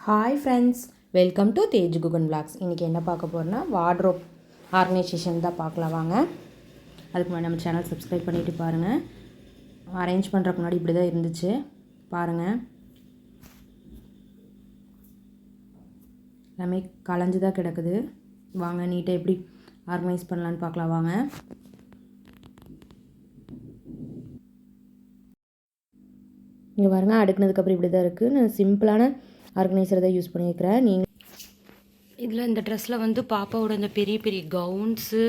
Hi friends, welcome to Tej Kugan vlogs. இன்றைக்கி என்ன பார்க்க போகிறோன்னா வார்ட்ரோப் ஆர்கனைசேஷன் தான் பார்க்கலாம் வாங்க. அதுக்கு முன்னாடி நம்ம சேனல் சப்ஸ்கிரைப் பண்ணிவிட்டு பாருங்கள். அரேஞ்ச் பண்ணுறதுக்கு முன்னாடி இப்படி தான் இருந்துச்சு பாருங்கள். எல்லாமே கலைஞ்சு தான் கிடக்குது. வாங்க நீட்டாக எப்படி ஆர்கனைஸ் பண்ணலான்னு பார்க்கலாம் வாங்க. இங்கே பாருங்கள், அடுக்குனதுக்கப்புறம் இப்படி தான் இருக்குது. நான் சிம்பிளான ஆர்கனைசர் தான் யூஸ் பண்ணியிருக்கிறேன். நீங்கள் இதில் இந்த ட்ரெஸ்ஸில் வந்து பாப்பாவோட இந்த பெரிய பெரிய கவுன்ஸு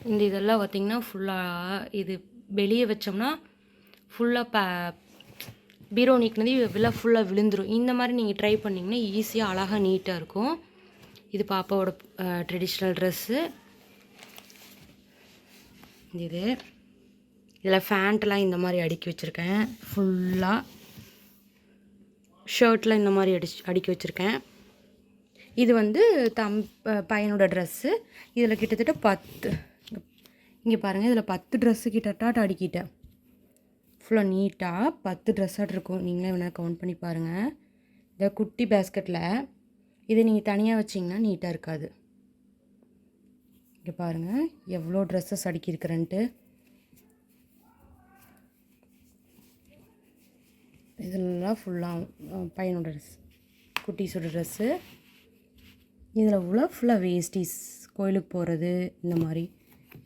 இந்த இதெல்லாம் பார்த்திங்கன்னா ஃபுல்லாக இது வெளியே வச்சோம்னா ஃபுல்லாக பீரோ நீக்கினது இதெல்லாம் ஃபுல்லாக விழுந்துடும். இந்த மாதிரி நீங்கள் ட்ரை பண்ணிங்கன்னா ஈஸியாக அழகாக நீட்டாக இருக்கும். இது பாப்பாவோட ட்ரெடிஷ்னல் ட்ரெஸ்ஸு. இது இதில் ஃபேண்ட்லாம் இந்த மாதிரி அடுக்கி வச்சுருக்கேன். ஃபுல்லாக ஷர்ட்டில் இந்த மாதிரி அடுக்கி வச்சுருக்கேன். இது வந்து பையனோட ட்ரெஸ்ஸு. இதில் கிட்டத்தட்ட 10 இங்கே பாருங்கள், இதில் 10 ட்ரெஸ்ஸு கிட்டத்தட்ட அடுக்கிட்டேன். ஃபுல்லாக நீட்டாக 10 ட்ரெஸ்ஸாக இருக்கும். நீங்களே வேணால் கவுண்ட் பண்ணி பாருங்கள். இந்த குட்டி பேஸ்கெட்டில் இதை நீங்கள் தனியாக வச்சிங்கன்னா நீட்டாக இருக்காது. இங்கே பாருங்கள் எவ்வளோ ட்ரெஸ்ஸஸ் அடுக்கியிருக்கிறேன்ட்டு. இதெல்லாம் ஃபுல்லாக பையனோட ட்ரெஸ், குட்டீஸோட ட்ரெஸ்ஸு. இதில் ஃபுல்லாக வேஸ்டீஸ், கோயிலுக்கு போகிறது இந்த மாதிரி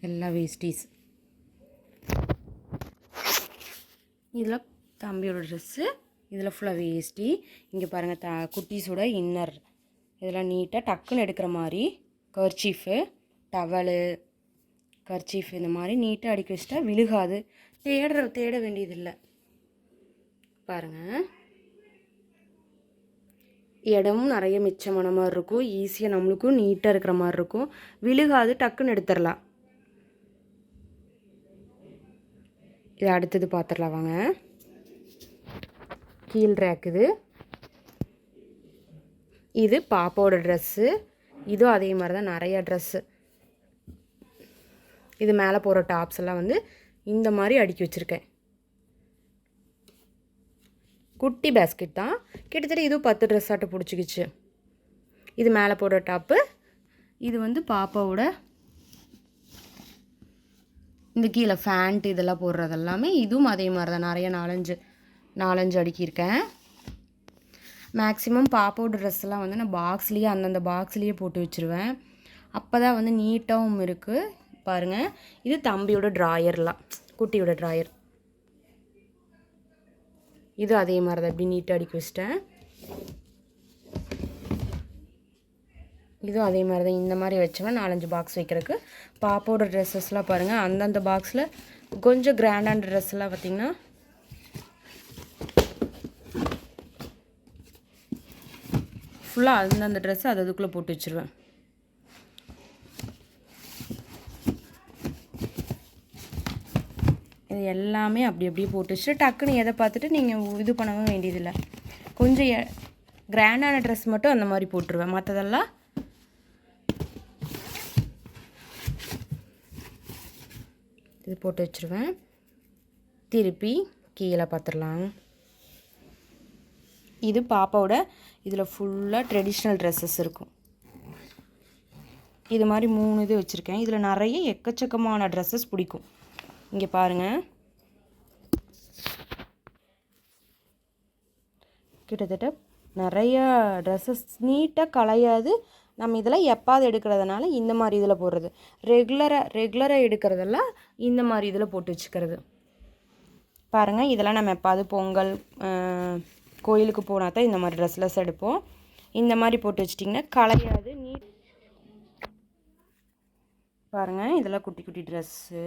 எல்லா வேஸ்டீஸ். இதில் தம்பியோட ட்ரெஸ்ஸு. இதில் ஃபுல்லாக வேஸ்டி. இங்கே பாருங்கள் குட்டீஸோட இன்னர் இதெல்லாம் நீட்டாக டக்குன்னு எடுக்கிற மாதிரி கர்ச்சீஃபு, டவலு, கர்ச்சீஃப் இந்த மாதிரி நீட்டாக அடுக்கி வச்சிட்டா விழுகாது. தேட வேண்டியதில்லை. பாருங்கள், இடமும் நிறைய மிச்சமான மாதிரி இருக்கும். ஈஸியாக நம்மளுக்கும் நீட்டாக இருக்கிற மாதிரி இருக்கும். விழுகாது, டக்குன்னு எடுத்துடலாம். இது அடுத்தது பார்த்துடலாம் வாங்க. கீழ் ரேக்குது. இது பாப்பாவோட ட்ரெஸ்ஸு. இதுவும் அதே மாதிரி தான் நிறையா ட்ரெஸ்ஸு. இது மேலே போகிற டாப்ஸ் எல்லாம் வந்து இந்த மாதிரி அடுக்கி வச்சுருக்கேன். குட்டி பேஸ்கெட் தான். கிட்டத்தட்ட இதுவும் 10 ட்ரெஸ் ஆட்ட பிடிச்சிக்கிச்சு. இது மேலே போடுற டாப்பு. இது வந்து பாப்பாவோட இந்த கீழே ஃபேண்ட் இதெல்லாம் போடுறது எல்லாமே. இதுவும் அதே மாதிரி தான் நிறைய 4-5 அடுக்கியிருக்கேன். மேக்ஸிமம் பாப்பாவோட ட்ரெஸ்ஸெல்லாம் வந்து நான் பாக்ஸ்லேயே அந்தந்த பாக்ஸ்லேயே போட்டு வச்சுருவேன். அப்போ தான் வந்து நீட்டாகவும் இருக்குது. பாருங்கள், இது தம்பியோட ட்ராயர்லாம், குட்டியோட ட்ராயர். இது அதே மாதிரி தான் இப்படி நீட்டாக அடுக்கி வச்சிட்டேன். இதுவும் அதே மாதிரி தான். இந்த மாதிரி வச்சோம்னா 4-5 பாக்ஸ் வைக்கிறதுக்கு. பாப்பாவோட ட்ரெஸ்ஸஸ்லாம் பாருங்கள், அந்தந்த பாக்ஸில் கொஞ்சம் கிராண்டான ட்ரெஸ்லாம் பார்த்திங்கன்னா ஃபுல்லாக அந்தந்த ட்ரெஸ்ஸு அதுக்குள்ளே போட்டு வச்சுருவேன். இது எல்லாமே அப்படியே போட்டு வச்சுட்டு டக்குன்னு எதை பார்த்துட்டு நீங்கள் இது பண்ணவும் வேண்டியதில்லை. கொஞ்சம் கிராண்டான ட்ரெஸ் மட்டும் அந்த மாதிரி போட்டுருவேன். மற்றதெல்லாம் இது போட்டு வச்சுருவேன். திருப்பி கீழே பார்த்துடலாம். இது பாப்பாவோட இதில் ஃபுல்லாக ட்ரெடிஷ்னல் ட்ரெஸ்ஸஸ் இருக்கும். இது மாதிரி 3 இது வச்சுருக்கேன். இதில் நிறைய எக்கச்சக்கமான ட்ரெஸ்ஸஸ் பிடிக்கும். இங்கே பாருங்கள், கிட்டத்தட்ட நிறையா ட்ரெஸ்ஸஸ் நீட்டாக கலையாது. நம்ம இதெல்லாம் எப்பாவது எடுக்கிறதுனால இந்த மாதிரி இதில் போடுறது. ரெகுலராக எடுக்கிறதெல்லாம் இந்த மாதிரி இதில் போட்டு வச்சுக்கிறது. பாருங்கள், இதெல்லாம் நம்ம எப்பாவது பொங்கல் கோயிலுக்கு போனால் தான் இந்த மாதிரி ட்ரெஸ்லெஸ் எடுப்போம். இந்த மாதிரி போட்டு வச்சிட்டிங்கன்னா கலையாது. பாருங்கள், இதெல்லாம் குட்டி குட்டி ட்ரெஸ்ஸு.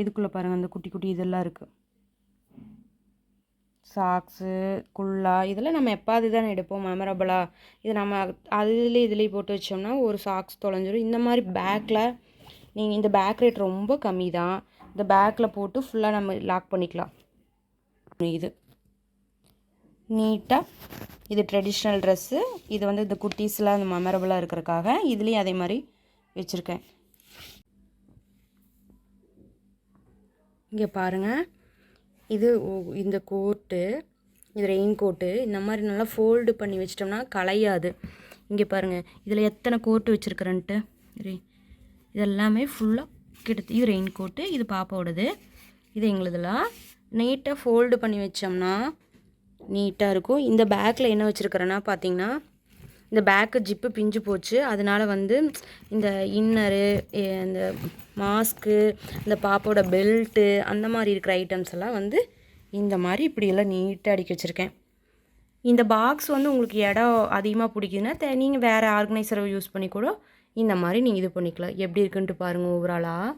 இதுக்குள்ளே பாருங்கள், அந்த குட்டி குட்டி இதெல்லாம் இருக்குது. சாக்ஸு, குல்லா இதெல்லாம் நம்ம எப்பாவது தானே எடுப்போம் மெமரபிளாக. இது நம்ம இதுலேயே போட்டு வச்சோம்னா ஒரு சாக்ஸ் தொலைஞ்சிடும். இந்த மாதிரி பேக்கில் நீங்கள் இந்த பேக் ரேட் ரொம்ப கம்மி தான். இந்த பேக்கில் போட்டு ஃபுல்லாக நம்ம லாக் பண்ணிக்கலாம். இது நீட்டாக இது ட்ரெடிஷ்னல் ட்ரெஸ்ஸு. இது வந்து இந்த குட்டீஸ்லாம் அந்த மெமரபிளாக இருக்கிறதுக்காக இதுலேயும் அதே மாதிரி வச்சுருக்கேன். இங்கே பாருங்கள், இந்த கோட்டு, இது ரெயின் கோட்டு. இந்த மாதிரி நல்லா ஃபோல்டு பண்ணி வச்சிட்டோம்னா கலையாது. இங்கே பாருங்கள், இதில் எத்தனை கோட்டு வச்சுருக்குறேன்ட்டு. இதெல்லாமே ஃபுல்லாக கிட்டத்தட்ட இது ரெயின் கோட்டு, இது பாப்பாவோடது, இது எங்களுதெல்லாம் நீட்டாக ஃபோல்டு பண்ணி வச்சோம்னா நீட்டாக இருக்கும். இந்த பேக்கில் என்ன வச்சுருக்கிறேன்னா பார்த்தீங்கன்னா, இந்த பேக்கு ஜிப்பு பிஞ்சு போச்சு. அதனால் வந்து இந்த இன்னரு, இந்த மாஸ்க்கு, இந்த பாப்பாவோட பெல்ட்டு, அந்த மாதிரி இருக்கிற ஐட்டம்ஸ் எல்லாம் வந்து இந்த மாதிரி இப்படியெல்லாம் நீட்டாக அடுக்கி வச்சுருக்கேன். இந்த பாக்ஸ் வந்து உங்களுக்கு இடம் அதிகமாக பிடிக்குதுன்னா நீங்கள் வேறு ஆர்கனைசரை யூஸ் பண்ணி கூட இந்த மாதிரி நீங்கள் இது பண்ணிக்கலாம். எப்படி இருக்குன்ட்டு பாருங்கள். ஓவராலாக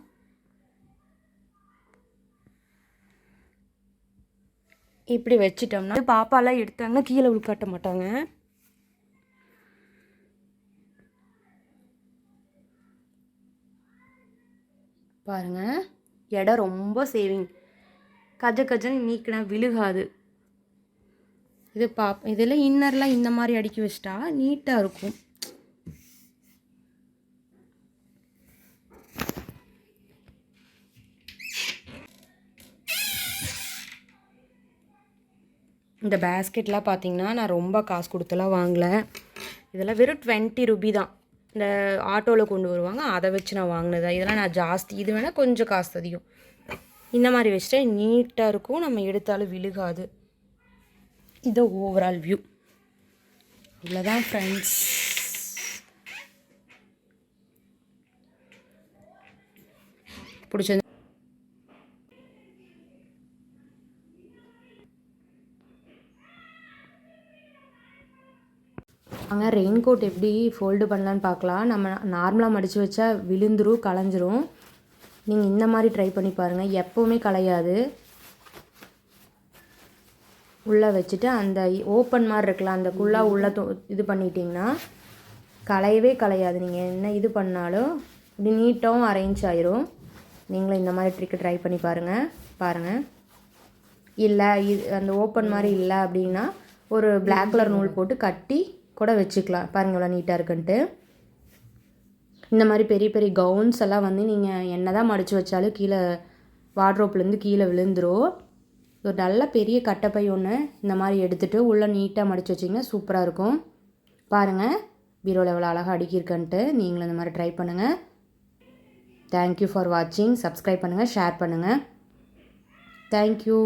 இப்படி வச்சிட்டோம்னா பாப்பாலாம் எடுத்தாங்கன்னா கீழே உள்காட்ட மாட்டாங்க. பாருங்கள், இடம் ரொம்ப சேவிங். கஜன்னு நீக்கினா விழுகாது. இதில் இன்னர்லாம் இந்த மாதிரி அடுக்கி வச்சிட்டா நீட்டாக இருக்கும். இந்த பேஸ்கெட்லாம் பார்த்தீங்கன்னா நான் ரொம்ப காசு கொடுத்துலாம் வாங்கலை. இதெல்லாம் வெறும் 20 ரூபி தான். இந்த ஆட்டோவில் கொண்டு வருவாங்க, அதை வச்சு நான் வாங்கினதா. இதெல்லாம் நான் ஜாஸ்தி, இது வேணால் கொஞ்சம் காசு அதிகம். இந்த மாதிரி வச்சுட்டா நீட்டாக இருக்கும், நம்ம எடுத்தாலும் விழுகாது. இது ஓவரால் வியூ. இவ்வளோதான் ஃப்ரெண்ட்ஸ். பிடிச்சது அங்கே ரெயின் கோட் எப்படி ஃபோல்டு பண்ணலான்னு பார்க்கலாம். நம்ம நார்மலாக மடித்து வச்சா விழுந்துரும், களைஞ்சிரும். நீங்கள் இந்த மாதிரி ட்ரை பண்ணி பாருங்கள், எப்போவுமே களையாது. உள்ளே வச்சுட்டு அந்த ஓப்பன் மாதிரி இருக்கலாம், அந்த குள்ளா உள்ளே இது பண்ணிட்டிங்கன்னா களையவே களையாது. நீங்கள் என்ன இது பண்ணாலும் இப்படி நீட்டாகவும் அரேஞ்ச் ஆயிரும். நீங்களும் இந்த மாதிரி ட்ரிக்கு ட்ரை பண்ணி பாருங்கள். இல்லை அந்த ஓப்பன் மாதிரி இல்லை அப்படின்னா ஒரு பிளாக் கலர் நூல் போட்டு கட்டி கூட வச்சுக்கலாம். பாருங்கள் எவ்வளோ நீட்டாக இருக்குன்ட்டு. இந்த மாதிரி பெரிய பெரிய கவுன்ஸ் எல்லாம் வந்து நீங்கள் என்ன தான் மடித்து வச்சாலும் கீழே வார்ட்ரோப்லேருந்து கீழே விழுந்துரும். ஒரு நல்ல பெரிய கட்டைப்பை ஒன்று இந்த மாதிரி எடுத்துகிட்டு உள்ளே நீட்டாக மடித்து வச்சிங்கன்னா சூப்பராக இருக்கும். பாருங்கள் பீரோவில் எவ்வளோ அழகாக அடுக்கியிருக்கன்ட்டு. நீங்களும் இந்த மாதிரி ட்ரை பண்ணுங்கள். தேங்க்யூ ஃபார் வாட்சிங். சப்ஸ்கிரைப் பண்ணுங்கள், ஷேர் பண்ணுங்கள். தேங்க்யூ.